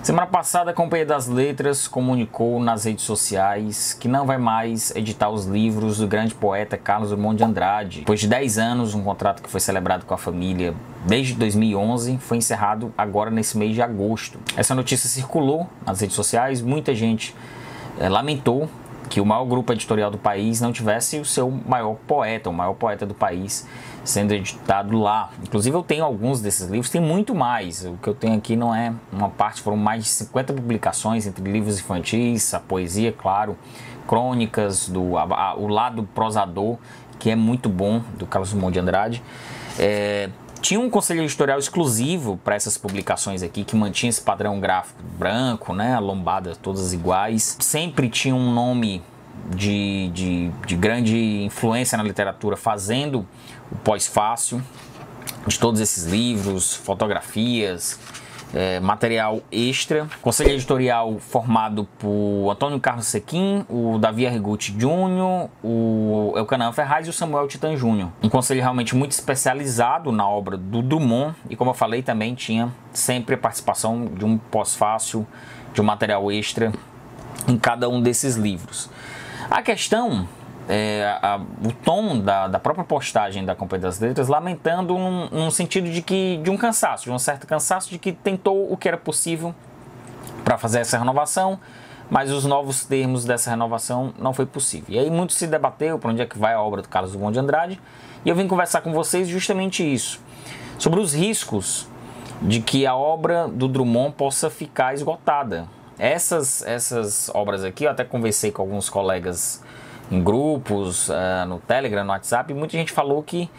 Semana passada, a Companhia das Letras comunicou nas redes sociais que não vai mais editar os livros do grande poeta Carlos Drummond de Andrade. Depois de 10 anos, um contrato que foi celebrado com a família desde 2011 foi encerrado agora nesse mês de agosto. Essa notícia circulou nas redes sociais, muita gente lamentou que o maior grupo editorial do país não tivesse o seu maior poeta, o maior poeta do país, sendo editado lá. Inclusive eu tenho alguns desses livros, tem muito mais. O que eu tenho aqui não é uma parte, foram mais de 50 publicações entre livros infantis, a poesia, claro, crônicas, o lado prosador, que é muito bom, do Carlos Drummond de Andrade. Tinha um conselho editorial exclusivo para essas publicações aqui, que mantinha esse padrão gráfico branco, né, a lombada todas iguais. Sempre tinha um nome de grande influência na literatura fazendo o pós-fácil de todos esses livros, fotografias, material extra. Conselho editorial formado por Antônio Carlos Sequim, o Davi Arrigucci Jr., o Elcanã Ferraz e o Samuel Titan Jr. Um conselho realmente muito especializado na obra do Drummond e, como eu falei, também tinha sempre a participação de um pós-fácil, de um material extra em cada um desses livros. A questão o tom da própria postagem da Companhia das Letras lamentando num sentido de um cansaço, de um certo cansaço, de que tentou o que era possível para fazer essa renovação, mas os novos termos dessa renovação não foi possível. E aí muito se debateu para onde é que vai a obra do Carlos Drummond de Andrade, e eu vim conversar com vocês justamente isso, sobre os riscos de que a obra do Drummond possa ficar esgotada. Essas obras aqui, eu até conversei com alguns colegas em grupos, no Telegram, no WhatsApp, e muita gente falou que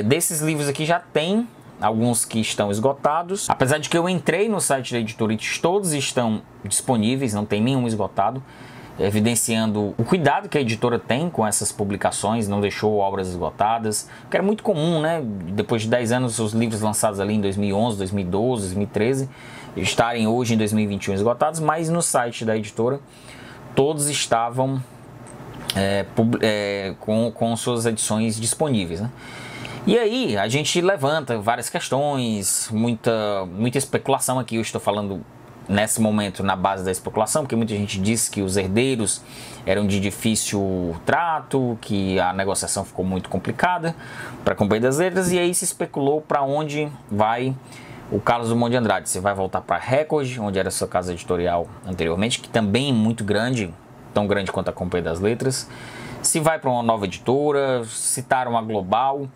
desses livros aqui já tem alguns que estão esgotados. Apesar de que eu entrei no site da editora e todos estão disponíveis, não tem nenhum esgotado, evidenciando o cuidado que a editora tem com essas publicações, não deixou obras esgotadas, que era muito comum, né? Depois de 10 anos, os livros lançados ali em 2011, 2012, 2013, estarem hoje em 2021 esgotados, mas no site da editora todos estavam com suas edições disponíveis, né? E aí a gente levanta várias questões, muita especulação aqui. Eu estou falando nesse momento na base da especulação, porque muita gente disse que os herdeiros eram de difícil trato, que a negociação ficou muito complicada para a Companhia das Letras, e aí se especulou para onde vai o Carlos Drummond de Andrade. Você vai voltar para a Record, onde era a sua casa editorial anteriormente, que também é muito grande, tão grande quanto a Companhia das Letras. Se vai para uma nova editora, citaram a Global,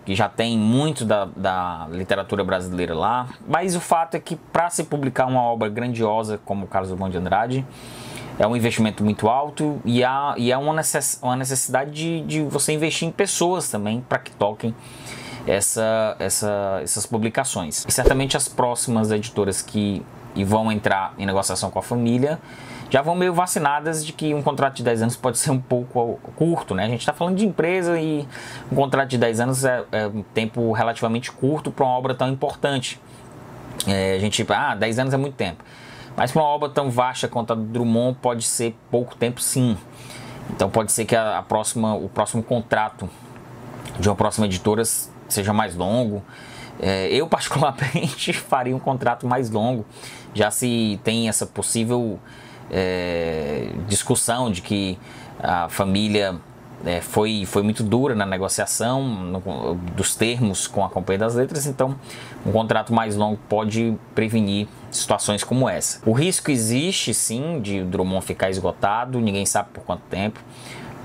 que já tem muito da literatura brasileira lá. Mas o fato é que para se publicar uma obra grandiosa como o Carlos Drummond de Andrade, é um investimento muito alto e é uma necessidade de você investir em pessoas também para que toquem essas publicações. E certamente as próximas editoras que vão entrar em negociação com a família já vão meio vacinadas de que um contrato de 10 anos pode ser um pouco curto, né? A gente está falando de empresa e um contrato de 10 anos é um tempo relativamente curto para uma obra tão importante. A gente, 10 anos é muito tempo. Mas para uma obra tão vasta quanto a do Drummond pode ser pouco tempo, sim. Então pode ser que o próximo contrato de uma próxima editora seja mais longo. Eu particularmente faria um contrato mais longo. Já se tem essa possível discussão de que a família foi muito dura na negociação dos termos com a Companhia das Letras, então um contrato mais longo pode prevenir situações como essa. O risco existe sim de o Drummond ficar esgotado, ninguém sabe por quanto tempo.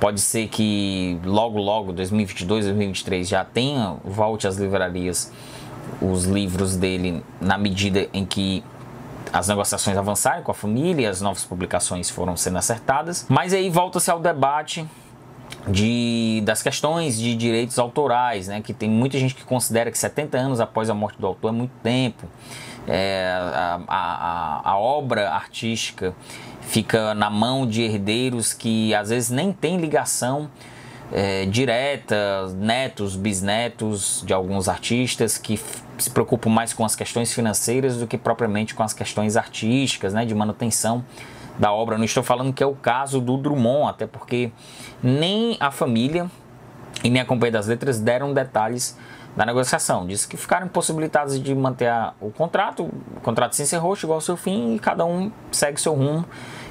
Pode ser que logo 2022, 2023 já volte às livrarias os livros dele na medida em que as negociações avançaram com a família, as novas publicações foram sendo acertadas. Mas aí volta-se ao debate das questões de direitos autorais, né? Que tem muita gente que considera que 70 anos após a morte do autor é muito tempo. A obra artística fica na mão de herdeiros que às vezes nem têm ligação direta, netos, bisnetos de alguns artistas que se preocupam mais com as questões financeiras do que propriamente com as questões artísticas, né, de manutenção da obra. Não estou falando que é o caso do Drummond, até porque nem a família e nem a Companhia das Letras deram detalhes da negociação. Disse que ficaram impossibilitados de manter o contrato se encerrou, chegou ao seu fim e cada um segue seu rumo.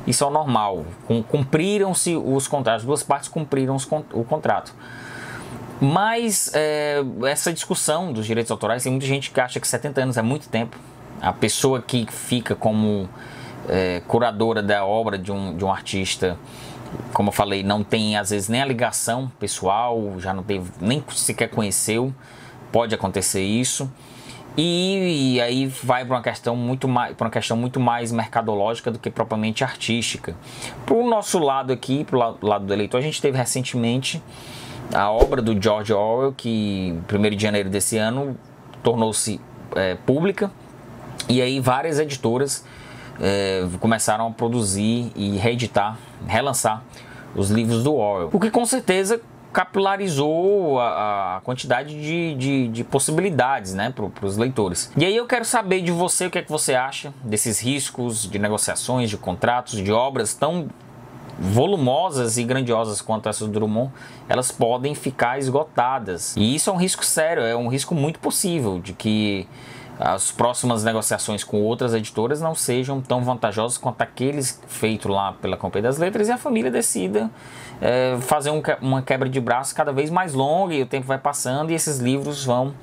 Isso é o normal. Cumpriram-se os contratos, as duas partes cumpriram o contrato. Mas essa discussão dos direitos autorais, tem muita gente que acha que 70 anos é muito tempo. A pessoa que fica como curadora da obra de um artista, como eu falei, não tem às vezes nem a ligação pessoal, já não teve, nem sequer conheceu, pode acontecer isso. E aí vai para uma questão muito mais mercadológica do que propriamente artística. Para o nosso lado aqui, para o lado do eleitor, a gente teve recentemente a obra do George Orwell, que 1º de janeiro desse ano tornou-se pública, e aí várias editoras começaram a produzir e reeditar, relançar os livros do Orwell, o que com certeza capilarizou a quantidade de possibilidades, né, para os leitores. E aí eu quero saber de você o que é que você acha desses riscos de negociações, de contratos, de obras tão volumosas e grandiosas quanto essas do Drummond, elas podem ficar esgotadas. E isso é um risco sério, é um risco muito possível de que as próximas negociações com outras editoras não sejam tão vantajosas quanto aqueles feitos lá pela Companhia das Letras e a família decida fazer uma quebra de braço cada vez mais longa, e o tempo vai passando e esses livros vão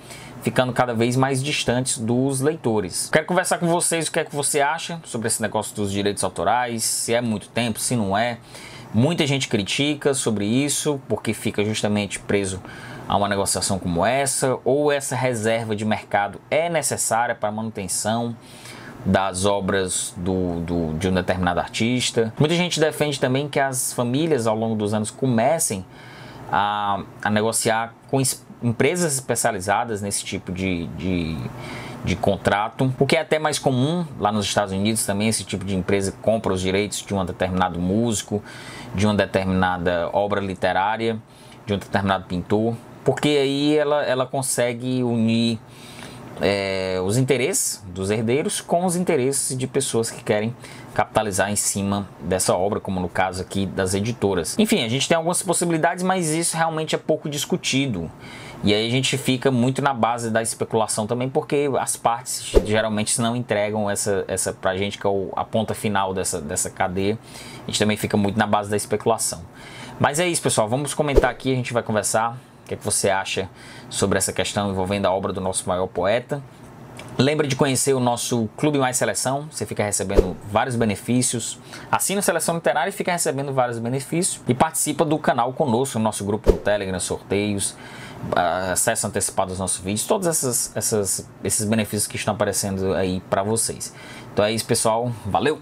ficando cada vez mais distantes dos leitores. Quero conversar com vocês o que é que você acha sobre esse negócio dos direitos autorais, se é muito tempo, se não é. Muita gente critica sobre isso porque fica justamente preso a uma negociação como essa, ou essa reserva de mercado é necessária para a manutenção das obras de um determinado artista. Muita gente defende também que as famílias ao longo dos anos comecem a negociar com empresas especializadas nesse tipo de contrato, o que é até mais comum lá nos Estados Unidos também. Esse tipo de empresa compra os direitos de um determinado músico, de uma determinada obra literária, de um determinado pintor, porque aí ela consegue unir os interesses dos herdeiros com os interesses de pessoas que querem capitalizar em cima dessa obra, como no caso aqui das editoras. Enfim, a gente tem algumas possibilidades, mas isso realmente é pouco discutido. E aí a gente fica muito na base da especulação também, porque as partes geralmente não entregam essa pra gente, que é a ponta final dessa cadeia. A gente também fica muito na base da especulação. Mas é isso, pessoal. Vamos comentar aqui, a gente vai conversar. O que é que você acha sobre essa questão envolvendo a obra do nosso maior poeta? Lembre de conhecer o nosso Clube Mais Seleção, você fica recebendo vários benefícios. Assina a Seleção Literária e fica recebendo vários benefícios. E participa do canal conosco, no nosso grupo no Telegram, sorteios, acesso antecipado aos nossos vídeos, todos esses benefícios que estão aparecendo aí para vocês. Então é isso, pessoal. Valeu!